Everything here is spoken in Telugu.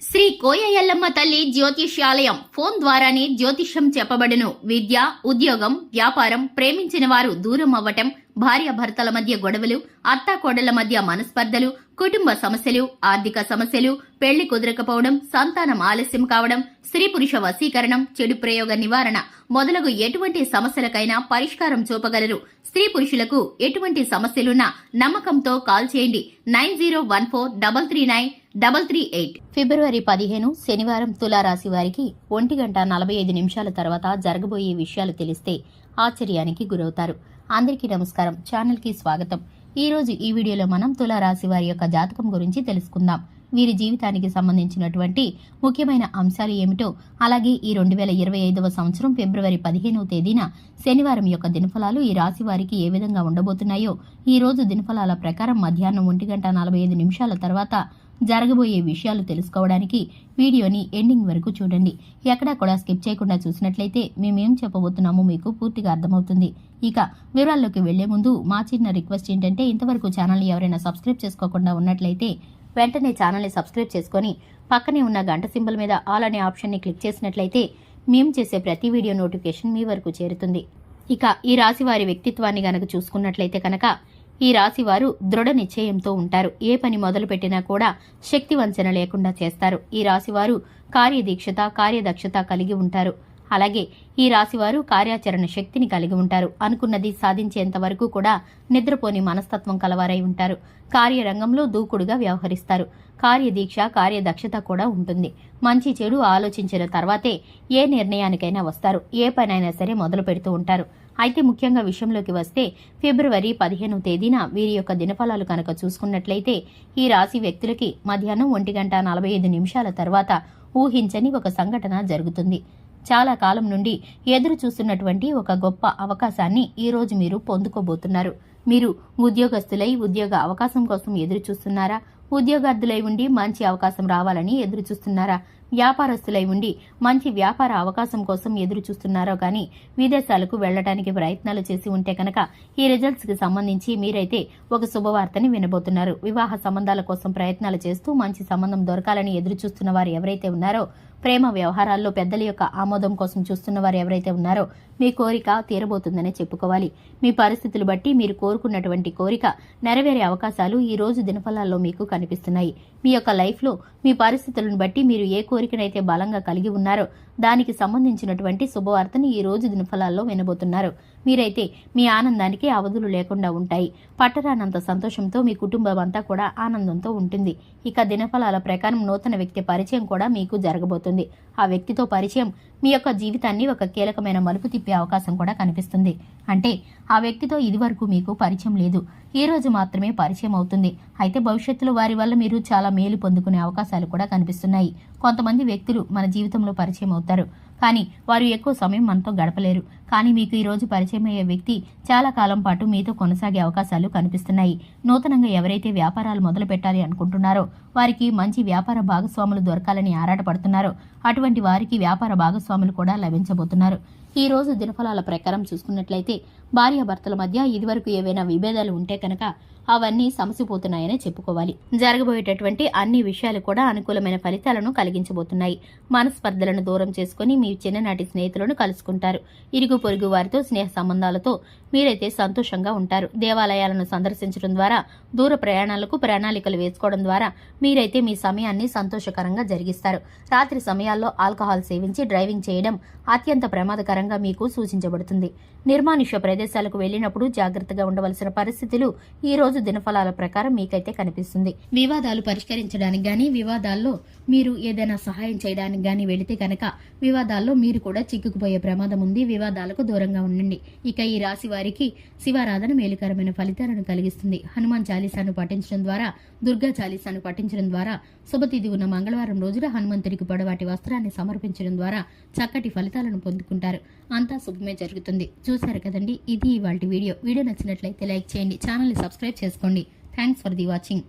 శ్రీ కోయ ఎల్లమ్మ తల్లి జ్యోతిష్యాలయం ఫోన్ ద్వారానే జ్యోతిష్యం చెప్పబడును. విద్య, ఉద్యోగం, వ్యాపారం, ప్రేమించిన వారు దూరం అవ్వటం, భార్యాభర్తల మధ్య గొడవలు, అత్తాకోడళ్ల మధ్య మనస్పర్ధలు, కుటుంబ సమస్యలు, ఆర్థిక సమస్యలు, పెళ్లి కుదరకపోవడం, సంతానం ఆలస్యం కావడం, స్త్రీ పురుష వశీకరణం, చెడు ప్రయోగ నివారణ మొదలగు ఎటువంటి సమస్యలకైనా పరిష్కారం చూపగలరు. స్త్రీ పురుషులకు ఎటువంటి సమస్యలున్నా నమ్మకంతో కాల్ చేయండి. 9014339338. ఫిబ్రవరి 15 శనివారం తులారాశి వారికి 1:45 తర్వాత జరగబోయే విషయాలు తెలిస్తే ఆశ్చర్యానికి గురవుతారు. అందరికీ నమస్కారం, ఛానల్ కి స్వాగతం. ఈ రోజు ఈ వీడియోలో మనం తులారాశి వారి యొక్క జాతకం గురించి తెలుసుకుందాం. వీరి జీవితానికి సంబంధించినటువంటి ముఖ్యమైన అంశాలు ఏమిటో, అలాగే ఈ 2025వ సంవత్సరం ఫిబ్రవరి 15వ తేదీన శనివారం యొక్క దినఫలాలు ఈ రాశి వారికి ఏ విధంగా ఉండబోతున్నాయో ఈ రోజు దినఫలాల ప్రకారం మధ్యాహ్నం 1:45 తర్వాత జరగబోయే విషయాలు తెలుసుకోవడానికి వీడియోని ఎండింగ్ వరకు చూడండి. ఎక్కడా కూడా స్కిప్ చేయకుండా చూసినట్లయితే మేమేం చెప్పబోతున్నామో మీకు పూర్తిగా అర్థమవుతుంది. ఇక వివరాల్లోకి వెళ్లే ముందు మా చిన్న రిక్వెస్ట్ ఏంటంటే, ఇంతవరకు ఛానల్ని ఎవరైనా సబ్స్క్రైబ్ చేసుకోకుండా ఉన్నట్లయితే వెంటనే ఛానల్ని సబ్స్క్రైబ్ చేసుకుని పక్కనే ఉన్న గంట సింబల్ మీద ఆల్ అనే ఆప్షన్ని క్లిక్ చేసినట్లయితే మేము చేసే ప్రతి వీడియో నోటిఫికేషన్ మీ వరకు చేరుతుంది. ఇక ఈ రాశి వారి వ్యక్తిత్వాన్ని గనక చూసుకున్నట్లయితే కనుక ఈ రాశి వారు దృఢ నిశ్చయంతో ఉంటారు. ఏ పని మొదలు పెట్టినా కూడా శక్తి వంచన లేకుండా చేస్తారు. ఈ రాశి వారు కార్యదీక్షత, కార్యదక్షత కలిగి ఉంటారు. అలాగే ఈ రాశివారు కార్యాచరణ శక్తిని కలిగి ఉంటారు. అనుకున్నది సాధించేంత వరకు కూడా నిద్రపోని మనస్తత్వం కలవారై ఉంటారు. కార్యరంగంలో దూకుడుగా వ్యవహరిస్తారు. కార్యదీక్ష, కార్యదక్షత కూడా ఉంటుంది. మంచి చెడు ఆలోచించిన తర్వాతే ఏ నిర్ణయానికైనా వస్తారు. ఏ పనైనా సరే మొదలు పెడుతూ ఉంటారు. అయితే ముఖ్యంగా విషయంలోకి వస్తే ఫిబ్రవరి 15వ తేదీన వీరి యొక్క దినఫలాలు కనుక చూసుకున్నట్లయితే ఈ రాశి వ్యక్తులకి మధ్యాహ్నం 1:45 తర్వాత ఊహించని ఒక సంఘటన జరుగుతుంది. చాలా కాలం నుండి ఎదురు చూస్తున్నటువంటి ఒక గొప్ప అవకాశాన్ని ఈ రోజు మీరు పొందుకోబోతున్నారు. మీరు ఉద్యోగస్తులై ఉద్యోగ అవకాశం కోసం ఎదురు చూస్తున్నారా? ఉద్యోగార్థులై ఉండి మంచి అవకాశం రావాలని ఎదురు చూస్తున్నారా? వ్యాపారస్తులై ఉండి మంచి వ్యాపార అవకాశం కోసం ఎదురు చూస్తున్నారో కానీ విదేశాలకు వెళ్లడానికి ప్రయత్నాలు చేసి ఉంటే కనుక ఈ రిజల్ట్స్ కి సంబంధించి మీరైతే ఒక శుభవార్తని వినబోతున్నారు. వివాహ సంబంధాల కోసం ప్రయత్నాలు చేస్తూ మంచి సంబంధం దొరకాలని ఎదురు చూస్తున్న వారు ఎవరైతే ఉన్నారో, ప్రేమ వ్యవహారాల్లో పెద్దల యొక్క ఆమోదం కోసం చూస్తున్న వారు ఎవరైతే ఉన్నారో మీ కోరిక తీరబోతుందనే చెప్పుకోవాలి. మీ పరిస్థితులు బట్టి మీరు కోరుకున్నటువంటి కోరిక నెరవేరే అవకాశాలు ఈ రోజు దినఫలాల్లో మీకు కనిపిస్తున్నాయి. మీ యొక్క లైఫ్లో మీ పరిస్థితులను బట్టి మీరు ఏ కోరికనైతే బలంగా కలిగి ఉన్నారో దానికి సంబంధించినటువంటి శుభవార్తని ఈ రోజు దినఫలాల్లో వినబోతున్నారు. మీరైతే మీ ఆనందానికి అవధులు లేకుండా ఉంటాయి. పట్టరానంత సంతోషంతో మీ కుటుంబం అంతా కూడా ఆనందంతో ఉంటుంది. ఇక దినఫలాల ప్రకారం నూతన వ్యక్తి పరిచయం కూడా మీకు జరగబోతుంది. ఆ వ్యక్తితో పరిచయం మీ యొక్క జీవితాన్ని ఒక కీలకమైన మలుపు తిప్పే అవకాశం కూడా కనిపిస్తుంది. అంటే ఆ వ్యక్తితో ఇదివరకు మీకు పరిచయం లేదు, ఈ రోజు మాత్రమే పరిచయం అవుతుంది. అయితే భవిష్యత్తులో వారి వల్ల మీరు చాలా మేలు పొందుకునే అవకాశాలు కూడా కనిపిస్తున్నాయి. కొంతమంది వ్యక్తులు మన జీవితంలో పరిచయం అవుతారు, కానీ వారు ఎక్కువ సమయం మనతో గడపలేరు. కానీ మీకు ఈ రోజు పరిచయం అయ్యే వ్యక్తి చాలా కాలం పాటు మీతో కొనసాగే అవకాశాలు కనిపిస్తున్నాయి. నూతనంగా ఎవరైతే వ్యాపారాలు మొదలు పెట్టాలి అనుకుంటున్నారో వారికి మంచి వ్యాపార భాగస్వాములు దొరకాలని ఆరాటపడుతున్నారో అటువంటి వారికి వ్యాపార భాగస్వాములు కూడా లభించబోతున్నారు. ఈ రోజు దినఫలాల ప్రకారం చూసుకున్నట్లయితే భార్యాభర్తల మధ్య ఇదివరకు ఏవైనా విభేదాలు ఉంటే కనుక అవన్నీ సమసిపోతున్నాయనే చెప్పుకోవాలి. జరగబోయేటటువంటి అన్ని విషయాలు కూడా అనుకూలమైన ఫలితాలను కలిగించబోతున్నాయి. మనస్పర్ధలను దూరం చేసుకుని మీ చిన్ననాటి స్నేహితులను కలుసుకుంటారు. ఇరుగు పొరుగు వారితో స్నేహ సంబంధాలతో మీరైతే సంతోషంగా ఉంటారు. దేవాలయాలను సందర్శించడం ద్వారా, దూర ప్రయాణాలకు ప్రణాళికలు వేసుకోవడం ద్వారా మీరైతే మీ సమయాన్ని సంతోషకరంగా జరిగిస్తారు. రాత్రి సమయాల్లో ఆల్కహాల్ సేవించి డ్రైవింగ్ చేయడం అత్యంత ప్రమాదకరంగా మీకు సూచించబడుతుంది. నిర్మానుష్య ప్రదేశాలకు వెళ్లినప్పుడు జాగ్రత్తగా ఉండవలసిన పరిస్థితులు ఈ రోజు దినఫలాల ప్రకారం మీకైతే కనిపిస్తుంది. వివాదాలు పరిష్కరించడానికి గాని, వివాదాల్లో మీరు ఏదైనా సహాయం చేయడానికి గాని వెళితే కనుక వివాదాల్లో మీరు కూడా చిక్కుకుపోయే ప్రమాదం ఉంది. వివాదాలకు దూరంగా ఉండండి. ఇక ఈ రాశి వారికి శివారాధన మేలుకరమైన ఫలితాలను కలిగిస్తుంది. హనుమాన్ చాలీసాను పఠించడం ద్వారా, దుర్గా చాలీసాను పఠించడం ద్వారా, శుభతిథి ఉన్న మంగళవారం రోజున హనుమంతుడికి పొడవాటి వస్త్రాన్ని సమర్పించడం ద్వారా చక్కటి ఫలితాలను పొందుకుంటారు. అంతా శుభమే జరుగుతుంది. చూశారు కదండి, ఇది ఇవాల్టి వీడియో. వీడియో నచ్చినట్లయితే లైక్ చేయండి, ఛానల్ని సబ్స్క్రైబ్ చేసుకోండి. Thanks for the watching.